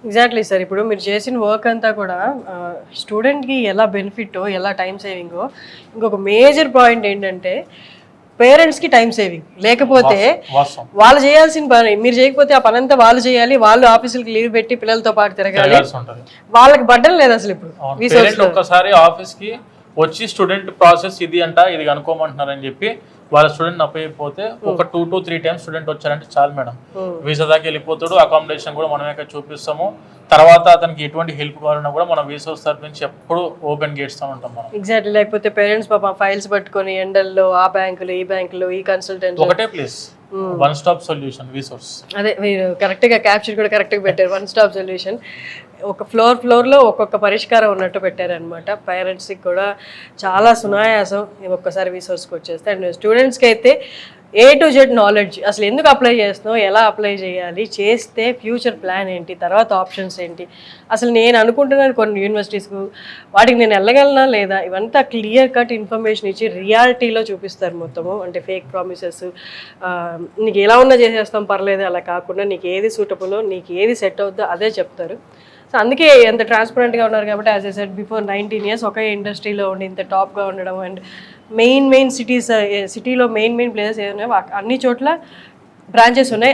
Exactly sir. ఇప్పుడు మీరు చేసిన వర్క్ అంతా కూడా స్టూడెంట్కి ఎలా బెనిఫిట్, ఎలా టైం సేవింగో, ఇంకొక మేజర్ పాయింట్ ఏంటంటే పేరెంట్స్కి టైం సేవింగ్. లేకపోతే వాళ్ళు చేయాల్సిన పని మీరు చేయకపోతే ఆ పని అంతా వాళ్ళు చేయాలి, వాళ్ళు ఆఫీసులకి లీవ్ పెట్టి పిల్లలతో పాటు తిరగాలి, వాళ్ళకి బడ్డం లేదు అసలు. ఇప్పుడు ఒక్కసారి ఆఫీస్కి వచ్చి స్టూడెంట్ ప్రాసెస్ ఇది అంట, ఇది కనుక్కోమంటున్నారని చెప్పి వాళ్ళ స్టూడెంట్ అప్పయిపోతే ఒక 2 to 3 times స్టూడెంట్ వచ్చారంటే చాలు మేడం, వీసా దాకా వెళ్ళిపోతాడు. అకామిడేషన్ కూడా మనమే చూపిస్తాము. తర్వాత అతనికి ఎటువంటి హెల్ప్ కావాలన్నా కూడా మనం వీసా తరఫు నుంచి ఎప్పుడు ఓపెన్ గేట్స్తో ఉంటాం మనం. ఎగ్జాక్ట్లీ. లేకపోతే పేరెంట్స్ పాపం ఫైల్స్ పట్టుకొని ఎండల్లో ఆ బ్యాంకులు ఈ బ్యాంకులు ఈ కన్సల్టెంట్ ఒకటే ప్లేస్, వన్ స్టాప్ సొల్యూషన్ వీసోర్స్. అదే మీరు కరెక్ట్గా క్యాప్చర్ కూడా కరెక్ట్గా పెట్టారు, వన్ స్టాప్ సొల్యూషన్. ఒక ఫ్లోర్లో ఒక్కొక్క పరిష్కారం ఉన్నట్టు పెట్టారనమాట. పేరెంట్స్కి కూడా చాలా సునాయాసం ఒక్కసారి రీసోర్స్కి వచ్చేస్తే. అండ్ స్టూడెంట్స్కి అయితే A to Z నాలెడ్జ్, అసలు ఎందుకు అప్లై చేస్తున్నావు, ఎలా అప్లై చేయాలి, చేస్తే ఫ్యూచర్ ప్లాన్ ఏంటి, తర్వాత ఆప్షన్స్ ఏంటి, అసలు నేను అనుకుంటున్నాను కొన్ని యూనివర్సిటీస్కు వాటికి నేను వెళ్ళగలనా లేదా, ఇవంతా క్లియర్ కట్ ఇన్ఫర్మేషన్ ఇచ్చి రియాలిటీలో చూపిస్తారు మొత్తము. అంటే ఫేక్ ప్రామిసెస్, నీకు ఎలా ఉన్నా చేసేస్తాం పర్లేదు అలా కాకుండా నీకు ఏది సూటబులో, నీకు ఏది సెట్ అవుద్దో అదే చెప్తారు. సో అందుకే ఎంత ట్రాన్స్పరెంట్గా ఉన్నారు కాబట్టి, as I said before 19 years ఒకే ఇండస్ట్రీలో ఉండి ఇంత టాప్గా ఉండడం. అండ్ మెయిన్ సిటీలో మెయిన్ ప్లేసెస్ ఏమున్నాయో అన్ని చోట్ల బ్రాంచెస్ ఉన్నాయి.